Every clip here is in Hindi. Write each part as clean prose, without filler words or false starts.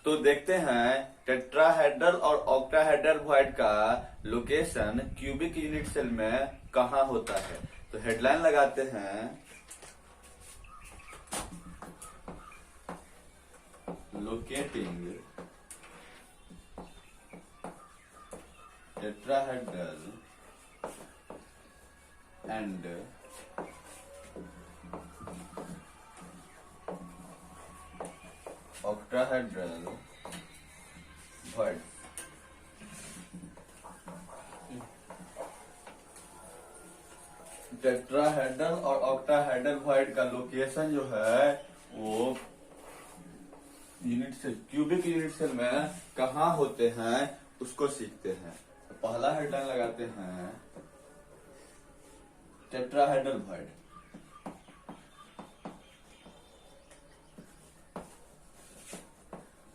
तो देखते हैं टेट्राहेड्रल और ऑक्टाहेड्रल वॉइड का लोकेशन क्यूबिक यूनिट सेल में कहाँ होता है। तो हेडलाइन लगाते हैं, locating tetrahedral and octahedral void। Tetrahedral और ऑक्टाहेड्रल वॉइड का लोकेशन जो है वो unit cell cubic unit cell में कहाँ होते हैं उसको सीखते हैं। तो पहला हेडलाइन लगाते हैं टेट्राहेड्रल वॉइड।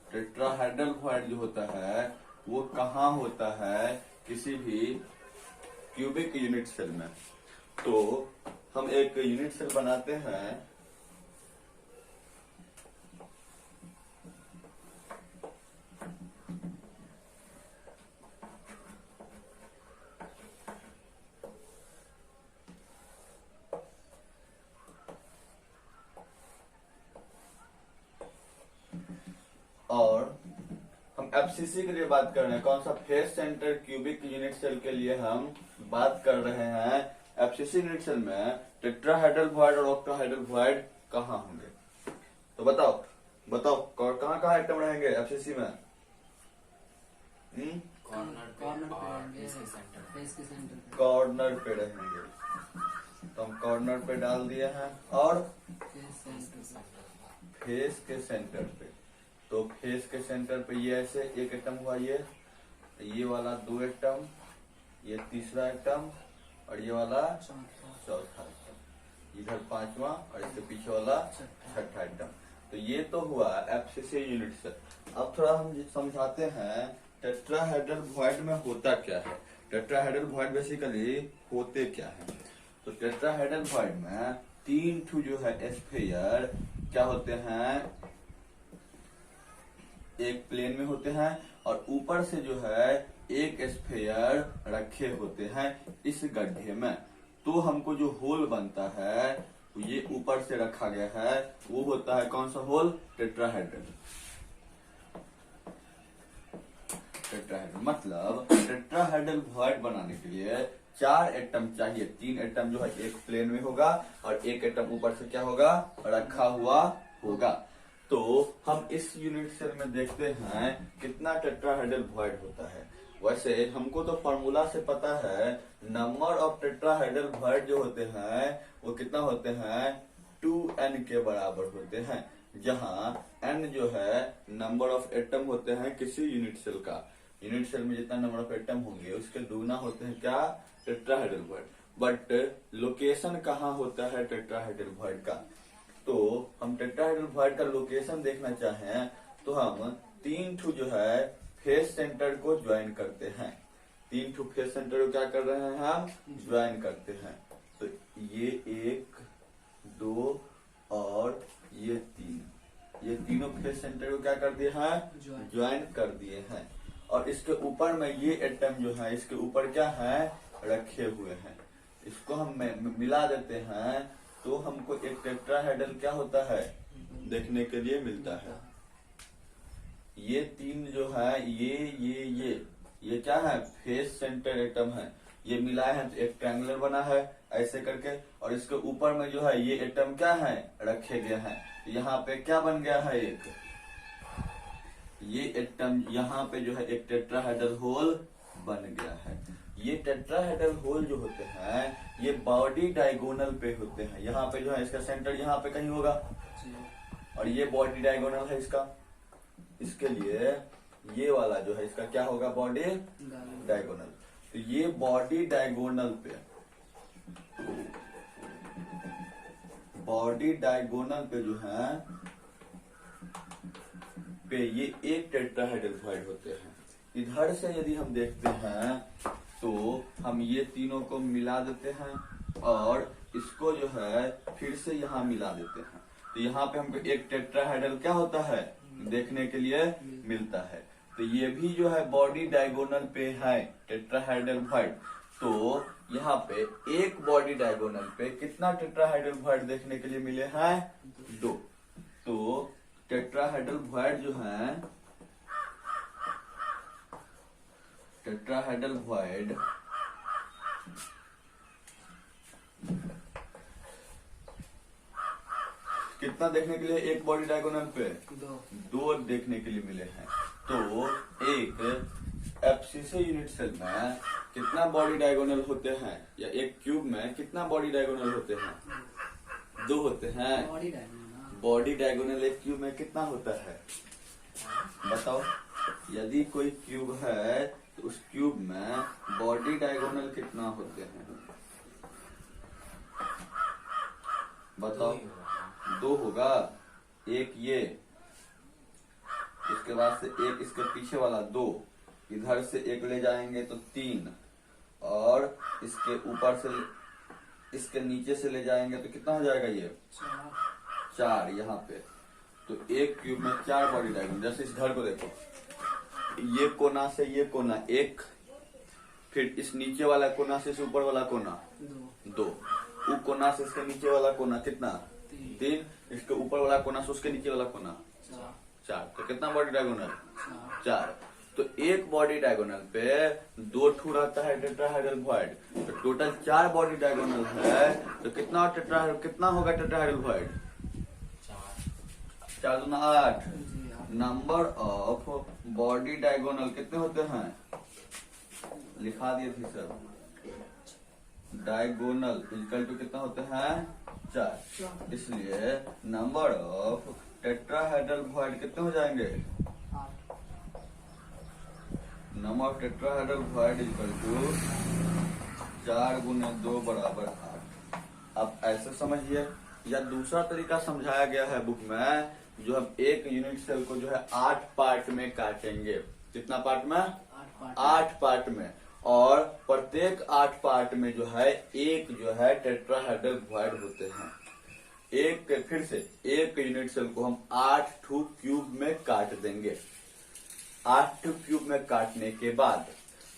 टेट्राहेड्रल वॉइड जो होता है वो कहाँ होता है, किसी भी क्यूबिक यूनिट सेल में। तो हम एक यूनिट सेल बनाते हैं, और हम एफसीसी के लिए बात कर रहे हैं। कौन सा? Face centre cubic unit cell के लिए हम बात कर रहे हैं। एफसीसी यूनिट सेल में टेट्राहेड्रल वॉइड और ऑक्टाहेड्रल वॉइड कहाँ होंगे? तो बताओ कहाँ कहाँ आइटम रहेंगे एफसीसी में? कॉर्नर पे रहेंगे, तो हम कॉर्नर पे डाल दिए हैं। और फेस के सेंटर पे, तो फेस के सेंटर पे ये ऐसे एक एटम हुआ, ये वाला 2 एटम, ये तीसरा एटम और ये वाला चौथा एटम, इधर 5वां और इसके पीछे वाला 6ठा एटम। तो ये तो हुआ एफसीसी यूनिट सेल। अब थोड़ा हम समझाते हैं टेट्राहेड्रल वॉइड में होता क्या है। टेट्राहेड्रल वॉइड बेसिकली होते क्या है। तो टेट्राहेड्रल वॉइड में 3 ठू जो है स्फीयर क्या होते हैं, एक प्लेन में होते हैं और ऊपर से जो है एक स्फीयर रखे होते हैं इस गड्ढे में। तो हमको जो होल बनता है तो ये ऊपर से रखा गया है, वो होता है कौन सा होल? टेट्राहेड्रल। मतलब टेट्राहेड्रल वॉइड बनाने के लिए 4 एटम चाहिए। 3 एटम जो है एक प्लेन में होगा और एक एटम ऊपर से क्या होगा, रखा हुआ होगा। तो हम इस यूनिट सेल में देखते हैं कितना टेट्राहेड्रल वॉइड होता है। वैसे हमको तो फॉर्मूला से पता है, नंबर ऑफ टेट्राहेड्रल वॉइड जो होते हैं वो कितना होते हैं, 2n के बराबर होते हैं, जहां n जो है नंबर ऑफ एटम होते हैं किसी यूनिट सेल का। यूनिट सेल में जितना नंबर ऑफ एटम होंगे उसके दुगना होते हैं क्या, टेट्राहेड्रल वॉइड। बट लोकेशन कहाँ होता है टेट्राहेड्रल वॉइड का? तो हम टेट्राहेड्रल वॉइड का लोकेशन देखना चाहें तो हम 3 ठू जो है फेस सेंटर को ज्वाइन करते हैं। 3 ठू फेस सेंटर को क्या कर रहे हैं, हम ज्वाइन करते हैं। तो ये 1, 2 और ये 3, ये तीनों फेस सेंटर को क्या कर दिए हैं, ज्वाइन कर दिए हैं। और इसके ऊपर में ये एटम जो है इसके ऊपर क्या है, रखे हुए हैं। इसको हम मिला देते हैं तो हमको एक टेट्राहेड्रल क्या होता है देखने के लिए मिलता है। ये 3 जो है ये क्या है, फेस सेंटर एटम है। ये मिलाए हैं तो एक ट्रायंगुलर बना है ऐसे करके, और इसके ऊपर में जो है ये एटम क्या है, रखे गए हैं। तो यहाँ पे क्या बन गया है, एक ये एटम यहाँ पे जो है एक टेट्राहेड्रल होल बन गया है। ये टेट्राहेड्रल होल जो होते हैं ये बॉडी डायगोनल पे होते हैं। यहाँ पे जो है इसका सेंटर यहाँ पे कहीं होगा और ये बॉडी डायगोनल है इसका। इसके लिए ये वाला जो है इसका क्या होगा, बॉडी डायगोनल। तो ये बॉडी डायगोनल पे जो है ये एक टेट्राहेड्रल वॉइड होते हैं। इधर से यदि हम देखते हैं तो हम ये तीनों को मिला देते हैं और इसको जो है फिर से यहाँ मिला देते हैं। तो यहाँ पे हमको एक टेट्राहेड्रल क्या होता है, देखने के लिए मिलता है। तो ये भी जो है बॉडी डायगोनल पे है टेट्राहेड्रल वॉइड। तो यहाँ पे एक बॉडी डायगोनल पे कितना टेट्राहेड्रल वॉइड देखने के लिए मिले हैं? 2। तो टेट्राहेड्रल वॉइड जो है, टेट्राहेड्रल वॉइड कितना देखने के लिए एक बॉडी डायगोनल पे? 2 देखने के लिए मिले हैं। तो एक एफसीसी यूनिट सेल में कितना बॉडी डायगोनल होते हैं, या एक क्यूब में कितना बॉडी डायगोनल होते हैं? 2 होते हैं। बॉडी डायगोनल एक क्यूब में कितना होता है बताओ? यदि कोई क्यूब है तो उस क्यूब में बॉडी डायगोनल कितना होते हैं बताओ? 2 होगा। एक ये, इसके बाद से एक इसके पीछे वाला 2, इधर से एक ले जाएंगे तो 3, और इसके ऊपर से इसके नीचे से ले जाएंगे तो कितना हो जाएगा? ये 4 यहाँ पे। तो एक क्यूब में 4 बॉडी डायगोनल। जैसे इस घर को देखो, ये कोना से ये कोना 1, फिर इस नीचे वाला कोना से इस ऊपर वाला कोना 2, वो कोना से इसके नीचे वाला कोना कितना? 3, इसके ऊपर वाला कोना से उसके नीचे वाला कोना 4। तो कितना बॉडी डायगोनल? 4। तो एक बॉडी डायगोनल पे 2 ठू रहता है टेट्राहेड्रल वॉइड। तो टोटल 4 बॉडी डायगोनल है। तो कितना होगा टेट्राहेड्रल वॉइड? 4 दूना 8। नंबर ऑफ बॉडी डायगोनल कितने होते हैं? लिखा दिए थे सर। डायगोनल इक्वल टू कितना होते हैं? 4। इसलिए नंबर ऑफ टेट्राहेड्रल वॉइड कितने हो जाएंगे? Number of tetrahedral void equal to 4 गुना 2 बराबर 8। अब ऐसे समझिए, या दूसरा तरीका समझाया गया है बुक में, जो हम एक यूनिट सेल को जो है 8 पार्ट में काटेंगे। कितना पार्ट में? 8 पार्ट में। और प्रत्येक 8 पार्ट में जो है एक जो है टेट्राहेड्रल वॉइड होते हैं। फिर से एक यूनिट सेल को हम 8 ठू क्यूब में काट देंगे। 8 ठू क्यूब में काटने के बाद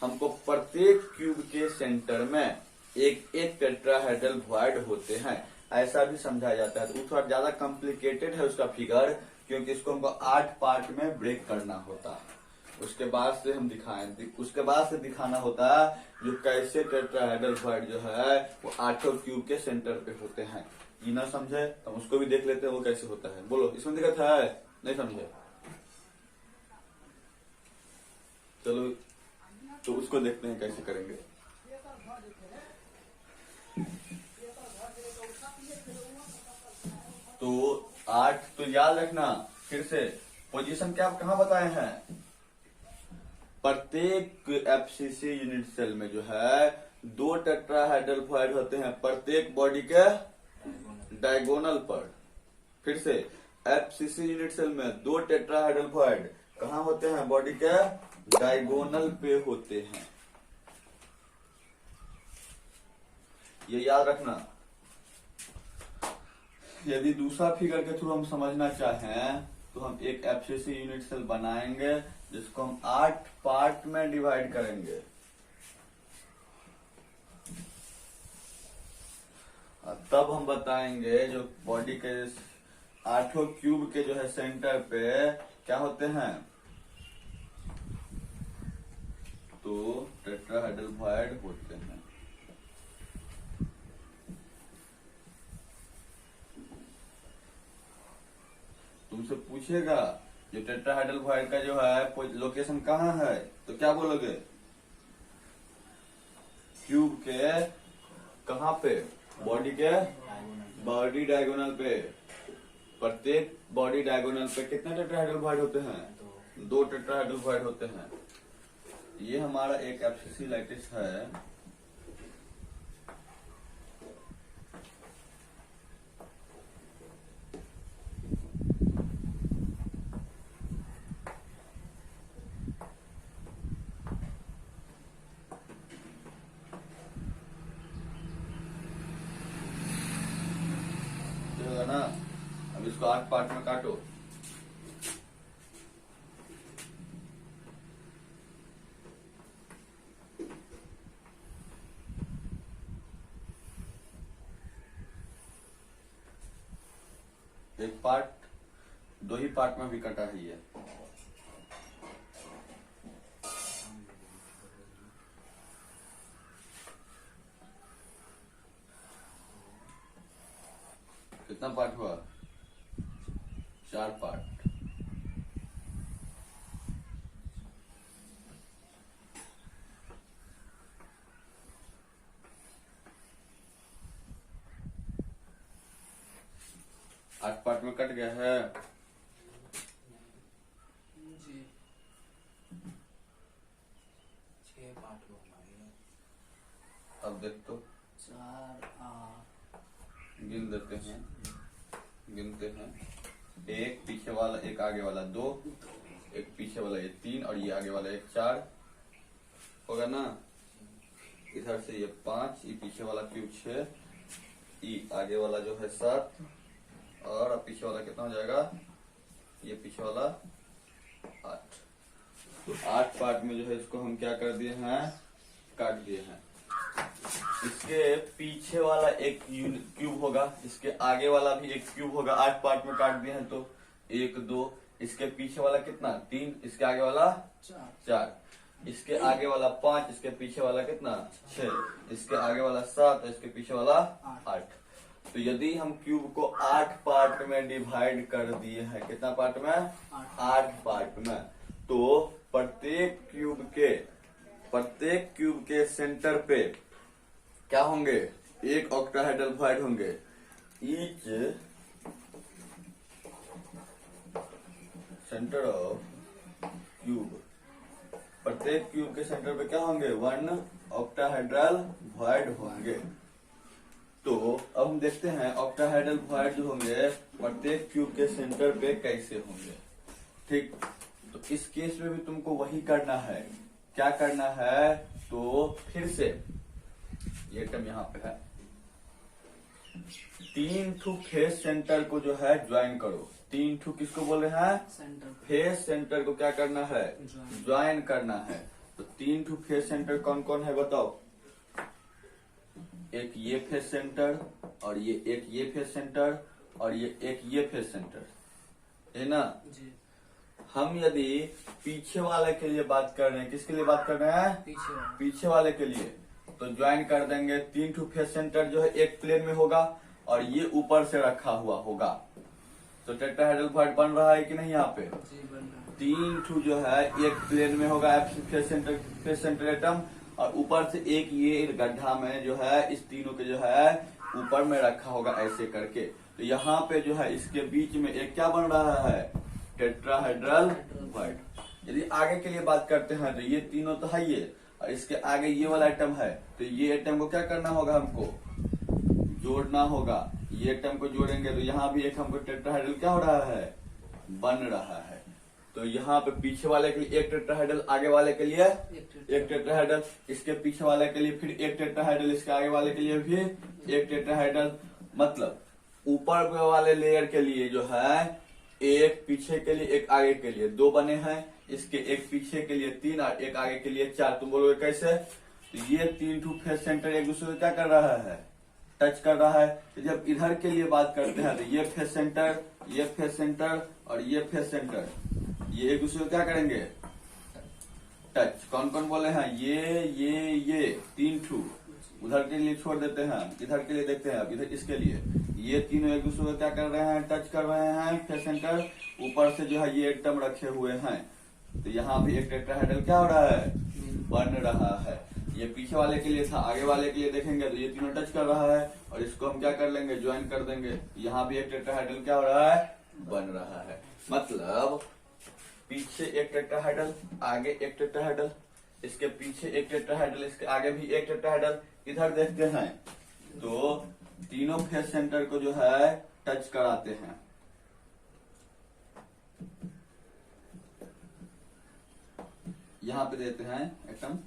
हमको प्रत्येक क्यूब के सेंटर में एक टेट्राहेड्रल वॉइड होते हैं। ऐसा भी समझाया जाता है। तो थोड़ा ज्यादा कॉम्प्लिकेटेड है उसका फिगर, क्योंकि इसको हमको 8 पार्ट में ब्रेक करना होता है। उसके बाद से दिखाना होता है जो कैसे टेट्राहेड्रल वॉइड जो है वो 8 क्यूब के सेंटर पे होते हैं। ये ना समझे तो उसको भी देख लेते हैं वो कैसे होता है। बोलो, इसमें दिक्कत है? नहीं समझे? चलो तो उसको देखते हैं कैसे करेंगे। तो 8 तो याद रखना। फिर से पोजीशन क्या कहाँ बताए हैं? प्रत्येक एफसीसी यूनिट सेल में जो है 2 टेट्राहेड्रल वॉइड होते हैं प्रत्येक बॉडी के डायगोनल पर। फिर से एफसीसी यूनिट सेल में 2 टेट्राहेड्रल वॉइड कहाँ होते हैं? बॉडी के डायगोनल पे होते हैं। ये याद रखना। यदि दूसरा फिगर के थ्रू हम समझना चाहें तो हम एक एफसीसी यूनिट सेल बनाएंगे जिसको हम 8 पार्ट में डिवाइड करेंगे। तब हम बताएंगे जो बॉडी के 8 क्यूब के जो है सेंटर पे क्या होते हैं? तो टेट्राहेड्रल वॉइड होते हैं। तुमसे पूछेगा जो टेट्राहेड्रल वॉइड का जो है लोकेशन कहाँ है, तो क्या बोलोगे? क्यूब के कहाँ पे? बॉडी डायगोनल पे। प्रत्येक बॉडी डायगोनल पे कितने टेट्राहेड्रल वॉइड होते हैं? 2 टेट्राहेड्रल वॉइड होते हैं। ये हमारा एक एफसीसी लैटिस है। ना, अब इसको 8 पार्ट में काटो। दो ही पार्ट में भी कटा है ये। कितना पार्ट हुआ? 4 पार्ट। आठ पार्ट में कट गया है जी। 6 पार्ट हुआ हमारे। अब देख तो 4 गिन देते हैं, गिनते हैं। एक पीछे वाला, एक आगे वाला 2, एक पीछे वाला ये 3 और ये आगे वाला एक 4 होगा ना। इधर से ये 5, ये पीछे वाला क्यूब 6, ये आगे वाला जो है 7 और अब पीछे वाला कितना हो जाएगा? ये पीछे वाला 8। तो 8 पार्ट में जो है इसको हम क्या कर दिए हैं? काट दिए हैं। इसके पीछे वाला एक क्यूब होगा, इसके आगे वाला भी एक क्यूब होगा। 8 पार्ट में काट दिए हैं तो 1 2, इसके पीछे वाला कितना? 3, इसके आगे वाला 4, इसके आगे वाला 5, इसके पीछे वाला कितना? 6, इसके आगे वाला 7, इसके पीछे वाला 8। तो यदि हम क्यूब को 8 पार्ट में डिवाइड कर दिए हैं, कितना पार्ट में? 8 पार्ट में, तो प्रत्येक क्यूब के सेंटर पे क्या होंगे? एक ऑक्टाहेड्रल वॉइड होंगे। ईच सेंटर ऑफ क्यूब, प्रत्येक क्यूब के सेंटर पे क्या होंगे? 1 ऑक्टाहेड्रल वॉइड होंगे। तो अब हम देखते हैं ऑक्टाहेड्रल वॉइड जो होंगे प्रत्येक क्यूब के सेंटर पे कैसे होंगे। ठीक, तो इस केस में भी तुमको वही करना है। क्या करना है? तो फिर से ये टर्म यहाँ पे है, 3 ठू फेस सेंटर को जो है ज्वाइन करो। 3 ठू किसको बोल रहे हैं? सेंटर। फेस सेंटर को क्या करना है? ज्वाइन करना है। तो 3 ठू फेस सेंटर कौन कौन है बताओ? एक ये फेस सेंटर और ये एक ये फेस सेंटर और ये एक ये फेस सेंटर है ना जी। हम यदि पीछे वाले के लिए बात कर रहे हैं, किसके लिए बात कर रहे हैं? पीछे वाले के लिए, तो ज्वाइन कर देंगे। 3 ठू फेस सेंटर जो है एक प्लेन में होगा और ये ऊपर से रखा हुआ होगा। तो टेट्राहेड्रल वॉइड बन रहा है कि नहीं? यहाँ पे जी बन रहा है। 3 ठू जो है एक प्लेन में होगा फेस सेंटर एटम, और ऊपर से एक ये गड्ढा में जो है इस तीनों के जो है ऊपर में रखा होगा ऐसे करके। तो यहाँ पे जो है इसके बीच में एक क्या बन रहा है? Tetrahedral void. यदि आगे के लिए बात करते हैं तो ये तीनों तो है ये, और इसके आगे ये वाला आइटम है, तो ये आइटम को क्या करना होगा? हमको जोड़ना होगा। ये आइटम को जोड़ेंगे तो यहाँ भी एक हमको टेट्राहेड्रल क्या हो रहा है? बन रहा है। तो यहाँ पे पीछे वाले के लिए एक टेट्राहेड्रल, आगे वाले के लिए एक टेट्राहेड्रल, इसके पीछे वाले के लिए फिर एक टेट्राहेड्रल, इसके आगे वाले के लिए भी एक टेट्राहेड्रल। मतलब ऊपर वाले लेयर के लिए जो है एक पीछे के लिए एक आगे के लिए 2 बने हैं, इसके एक पीछे के लिए 3 और एक आगे के लिए 4। तुम बोलोगे कैसे? तो ये 3 ठू फेस सेंटर एक दूसरे को क्या कर रहा है? टच कर रहा है। तो जब इधर के लिए बात करते हैं तो ये फेस सेंटर, ये फेस सेंटर और ये फेस सेंटर, ये एक दूसरे को क्या करेंगे? टच। कौन कौन बोले हैं? ये 3 ठू। उधर के लिए छोड़ देते हैं, इधर के लिए देखते हैं। अब इधर इसके लिए ये तीनों एक दूसरे को क्या कर रहे हैं? टच कर रहे हैं। फेस सेंटर ऊपर से जो है ये एटम रखे हुए हैं, तो यहाँ भी एक टेट्राहेड्रल क्या हो रहा है? बन रहा है। ये पीछे वाले के लिए था, आगे वाले के लिए देखेंगे तो ये तीनों टच कर रहा है, और इसको हम क्या कर लेंगे? ज्वाइन कर देंगे। यहाँ भी एक टेट्राहेड्रल क्या हो रहा है? बन रहा है। मतलब पीछे एक टेट्राहेड्रल, आगे एक टेट्राहेड्रल, इसके पीछे एक टेट्राहेड्रल, इसके आगे भी एक टेट्राहेड्रल। इधर देखते हैं तो तीनों फेस सेंटर को जो है टच कराते हैं। यहाँ पे देते हैं एटम।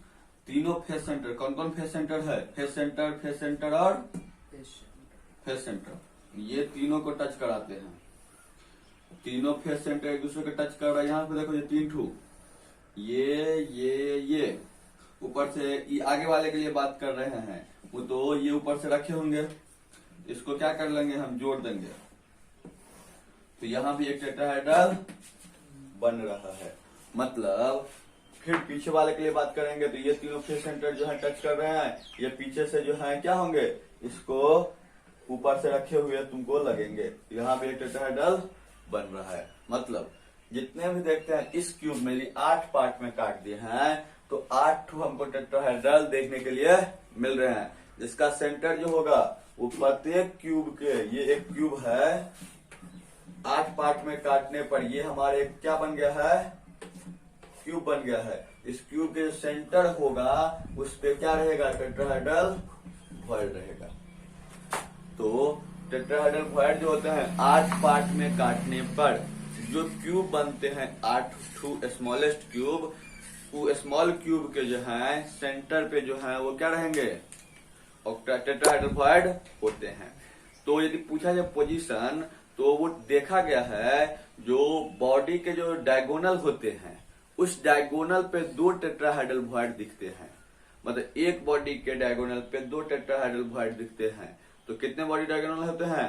तीनों फेस सेंटर, कौन कौन फेस सेंटर है? फेस सेंटर और फेस सेंटर, ये तीनों को टच कराते हैं। तीनों फेस सेंटर एक दूसरे को टच कर रहा है। यहाँ पे देखो ये 3 ठू, ये ऊपर से ये आगे वाले के लिए बात कर रहे हैं, वो तो ये ऊपर से रखे होंगे, इसको क्या कर लेंगे? हम जोड़ देंगे। तो यहाँ भी एक टेट्राहेड्रल बन रहा है। मतलब फिर पीछे वाले के लिए बात करेंगे तो ये तीनों फेस सेंटर जो है टच कर रहे हैं, ये पीछे से जो है क्या होंगे, इसको ऊपर से रखे हुए तुमको लगेंगे। यहाँ भी एक टेट्राहेड्रल बन रहा है। मतलब जितने भी देखते हैं इस क्यूब में 8 पार्ट में काट दिए हैं, तो 8 हमको टेट्राहेड्रल देखने के लिए मिल रहे हैं, जिसका सेंटर जो होगा वो प्रत्येक क्यूब के, ये एक क्यूब है, 8 पार्ट में काटने पर ये हमारे क्या बन गया है, क्यूब बन गया है। इस क्यूब के जो सेंटर होगा उस पे क्या रहेगा, टेट्राहेड्रल वॉइड रहेगा। तो टेट्राहेड्रल वॉइड जो होते हैं 8 पार्ट में काटने पर जो क्यूब बनते हैं, 8 स्मॉलेस्ट क्यूब, वो स्मॉल क्यूब के जो है सेंटर पे जो है वो क्या रहेंगे, टेट्राहेड्रल वॉइड होते हैं। तो यदि पूछा जाए पोजीशन, तो वो देखा गया है जो बॉडी के जो डायगोनल होते हैं उस डायगोनल पे 2 टेट्राहेड्रल वॉइड दिखते हैं। मतलब एक बॉडी के डायगोनल पे 2 टेट्राहेड्रल वॉइड दिखते हैं। तो कितने बॉडी डायगोनल होते हैं,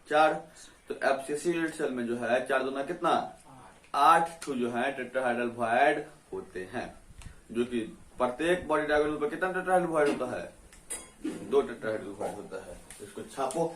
4। तो एफसीसी यूनिट सेल में जो है 4 दूना कितना, 8 जो है टेट्राहेड्रल वॉइड होते हैं, जो कि प्रत्येक बॉडी डायगोनल पर कितना टेट्राहेड्रल वॉइड होता है, 2 टेट्राहेड्रल वॉइड होता है। इसको छापो।